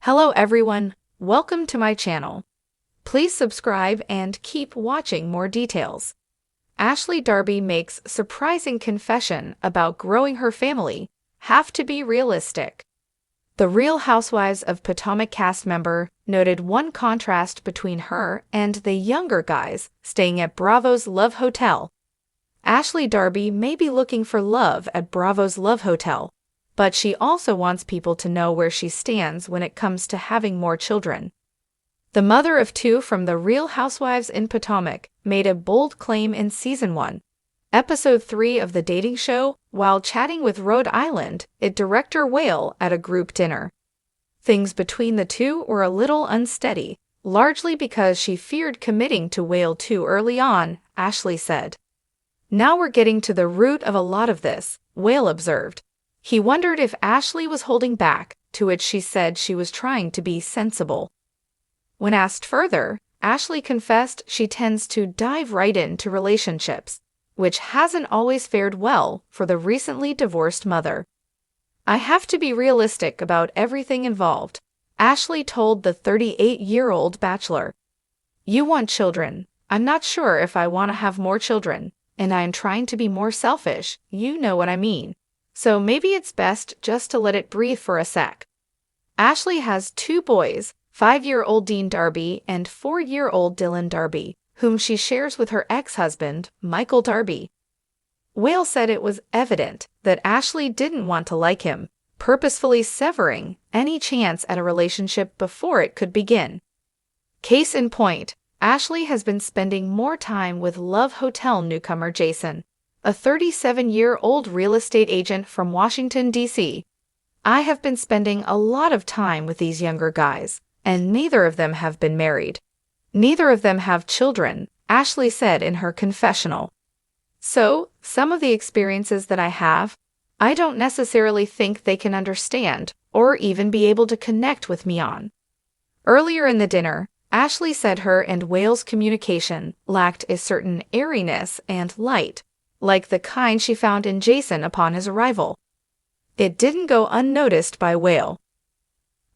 Hello everyone, welcome to my channel. Please subscribe and keep watching more details. Ashley Darby makes surprising confession about growing her family. Have to be realistic. The Real Housewives of Potomac cast member noted one contrast between her and the younger guys staying at Bravo's Love Hotel. Ashley Darby may be looking for love at Bravo's Love Hotel, but she also wants people to know where she stands when it comes to having more children. The mother of two from the Real Housewives in Potomac made a bold claim in Season 1, Episode 3 of the dating show while chatting with Rhode Island director Whale at a group dinner. Things between the two were a little unsteady, largely because she feared committing to Whale too early on, Ashley said. Now we're getting to the root of a lot of this, Whale observed. He wondered if Ashley was holding back, to which she said she was trying to be sensible. When asked further, Ashley confessed she tends to dive right into relationships, which hasn't always fared well for the recently divorced mother. I have to be realistic about everything involved, Ashley told the 38-year-old Bachelor. You want children. I'm not sure if I want to have more children, and I'm trying to be more selfish, you know what I mean. So maybe it's best just to let it breathe for a sec. Ashley has two boys, 5-year-old Dean Darby and 4-year-old Dylan Darby, whom she shares with her ex-husband, Michael Darby. Whale said it was evident that Ashley didn't want to like him, purposefully severing any chance at a relationship before it could begin. Case in point, Ashley has been spending more time with Love Hotel newcomer Jason, a 37-year-old real estate agent from Washington, D.C. I have been spending a lot of time with these younger guys, and neither of them have been married. Neither of them have children, Ashley said in her confessional. So, some of the experiences that I have, I don't necessarily think they can understand or even be able to connect with me on. Earlier in the dinner, Ashley said her and Whale's communication lacked a certain airiness and light, like the kind she found in Jason upon his arrival. It didn't go unnoticed by Whale.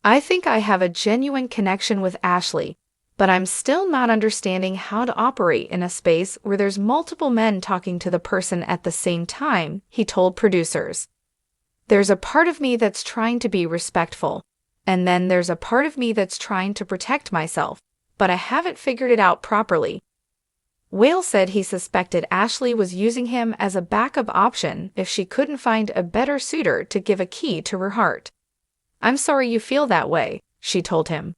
I think I have a genuine connection with Ashley, but I'm still not understanding how to operate in a space where there's multiple men talking to the person at the same time, he told producers. There's a part of me that's trying to be respectful, and then there's a part of me that's trying to protect myself, but I haven't figured it out properly. Whale said he suspected Ashley was using him as a backup option if she couldn't find a better suitor to give a key to her heart. I'm sorry you feel that way, she told him.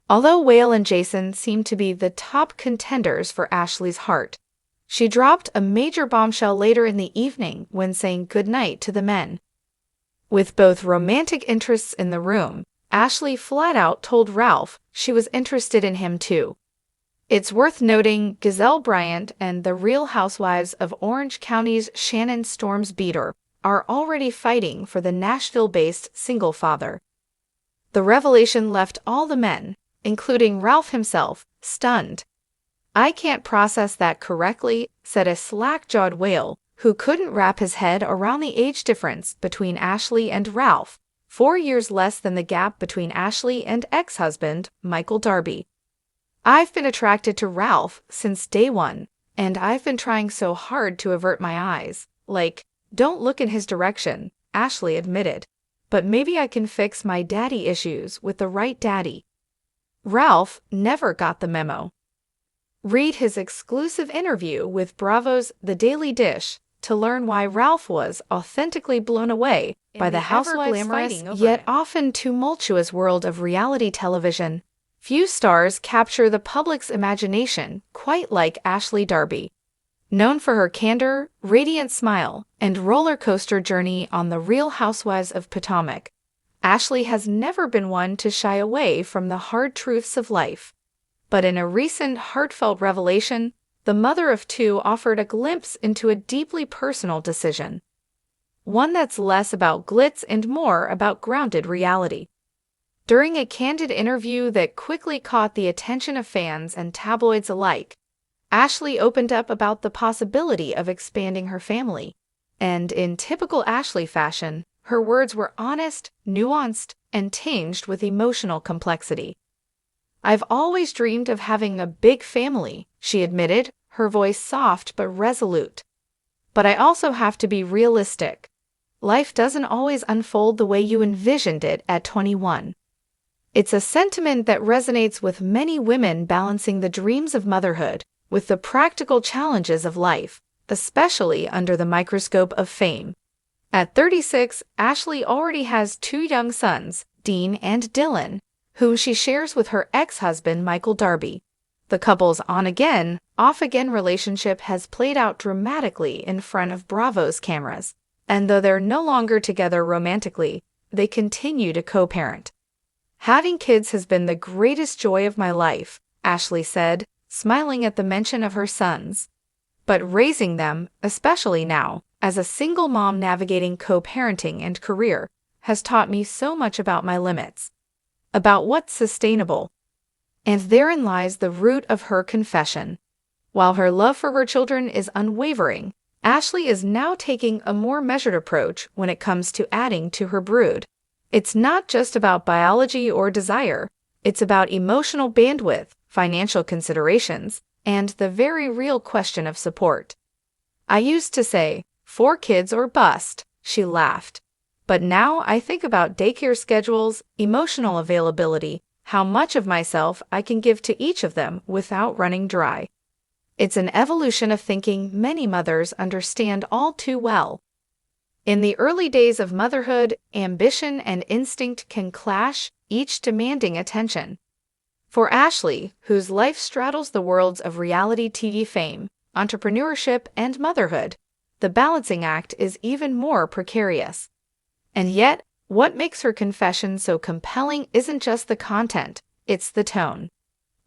Although Whale and Jason seem to be the top contenders for Ashley's heart, she dropped a major bombshell later in the evening when saying goodnight to the men. With both romantic interests in the room, Ashley flat out told Ralph she was interested in him too. It's worth noting Gizelle Bryant and the Real Housewives of Orange County's Shannon Storms Beater are already fighting for the Nashville-based single father. The revelation left all the men, including Ralph himself, stunned. I can't process that correctly, said a slack-jawed Whale who couldn't wrap his head around the age difference between Ashley and Ralph, 4 years less than the gap between Ashley and ex-husband, Michael Darby. I've been attracted to Ralph since day one, and I've been trying so hard to avert my eyes. Don't look in his direction, Ashley admitted. But maybe I can fix my daddy issues with the right daddy. Ralph never got the memo. Read his exclusive interview with Bravo's The Daily Dish to learn why Ralph was authentically blown away by the housewives' glamorous yet often tumultuous world of reality television. Few stars capture the public's imagination quite like Ashley Darby. Known for her candor, radiant smile, and roller coaster journey on The Real Housewives of Potomac, Ashley has never been one to shy away from the hard truths of life. But in a recent heartfelt revelation, the mother of two offered a glimpse into a deeply personal decision. One that's less about glitz and more about grounded reality. During a candid interview that quickly caught the attention of fans and tabloids alike, Ashley opened up about the possibility of expanding her family. And in typical Ashley fashion, her words were honest, nuanced, and tinged with emotional complexity. "I've always dreamed of having a big family," she admitted, her voice soft but resolute. "But I also have to be realistic. Life doesn't always unfold the way you envisioned it at 21. It's a sentiment that resonates with many women balancing the dreams of motherhood with the practical challenges of life, especially under the microscope of fame. At 36, Ashley already has 2 young sons, Dean and Dylan, whom she shares with her ex-husband Michael Darby. The couple's on-again, off-again relationship has played out dramatically in front of Bravo's cameras, and though they're no longer together romantically, they continue to co-parent. "Having kids has been the greatest joy of my life," Ashley said, smiling at the mention of her sons. "But raising them, especially now, as a single mom navigating co-parenting and career, has taught me so much about my limits, about what's sustainable." And therein lies the root of her confession. While her love for her children is unwavering, Ashley is now taking a more measured approach when it comes to adding to her brood. It's not just about biology or desire, it's about emotional bandwidth, financial considerations, and the very real question of support. "I used to say, 4 kids or bust," she laughed. "But now I think about daycare schedules, emotional availability, how much of myself I can give to each of them without running dry." It's an evolution of thinking many mothers understand all too well. In the early days of motherhood, ambition and instinct can clash, each demanding attention. For Ashley, whose life straddles the worlds of reality TV fame, entrepreneurship, and motherhood, the balancing act is even more precarious. And yet, what makes her confession so compelling isn't just the content, it's the tone.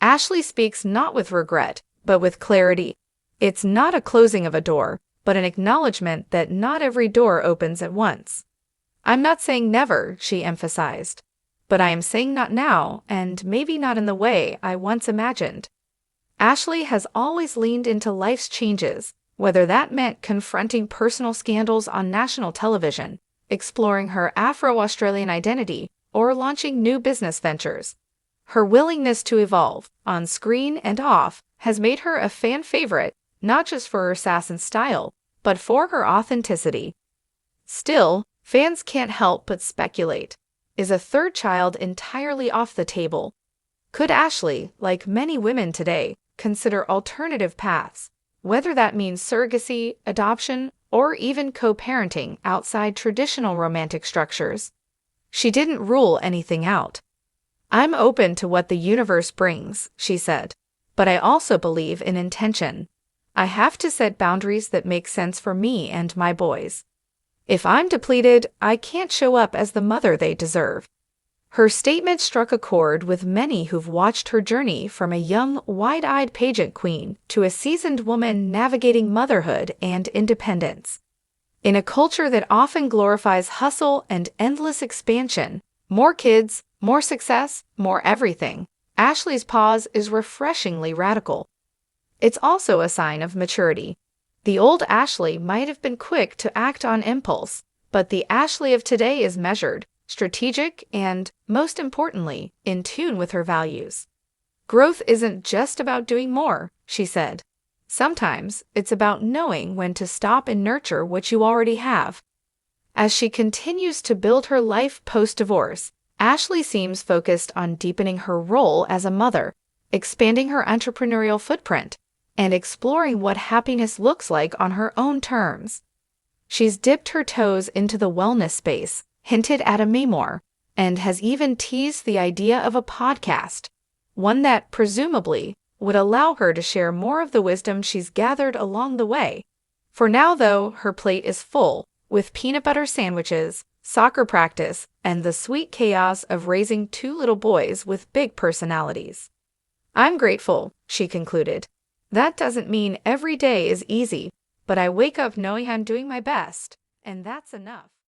Ashley speaks not with regret, but with clarity. It's not a closing of a door, but an acknowledgement that not every door opens at once. "I'm not saying never," she emphasized, "but I am saying not now, and maybe not in the way I once imagined." Ashley has always leaned into life's changes, whether that meant confronting personal scandals on national television, exploring her Afro-Australian identity, or launching new business ventures. Her willingness to evolve, on screen and off, has made her a fan favorite, not just for her sass and style, but for her authenticity. Still, fans can't help but speculate. Is a 3rd child entirely off the table? Could Ashley, like many women today, consider alternative paths, whether that means surrogacy, adoption, or even co-parenting outside traditional romantic structures? She didn't rule anything out. "I'm open to what the universe brings," she said, "but I also believe in intention. I have to set boundaries that make sense for me and my boys. If I'm depleted, I can't show up as the mother they deserve." Her statement struck a chord with many who've watched her journey from a young, wide-eyed pageant queen to a seasoned woman navigating motherhood and independence. In a culture that often glorifies hustle and endless expansion, more kids, more success, more everything, Ashley's pause is refreshingly radical. It's also a sign of maturity. The old Ashley might have been quick to act on impulse, but the Ashley of today is measured, strategic, and, most importantly, in tune with her values. "Growth isn't just about doing more," she said. "Sometimes it's about knowing when to stop and nurture what you already have." As she continues to build her life post-divorce, Ashley seems focused on deepening her role as a mother, expanding her entrepreneurial footprint, and exploring what happiness looks like on her own terms. She's dipped her toes into the wellness space, hinted at a memoir, and has even teased the idea of a podcast, one that, presumably, would allow her to share more of the wisdom she's gathered along the way. For now, though, her plate is full, with peanut butter sandwiches, soccer practice, and the sweet chaos of raising 2 little boys with big personalities. "I'm grateful," she concluded. "That doesn't mean every day is easy, but I wake up knowing I'm doing my best, and that's enough."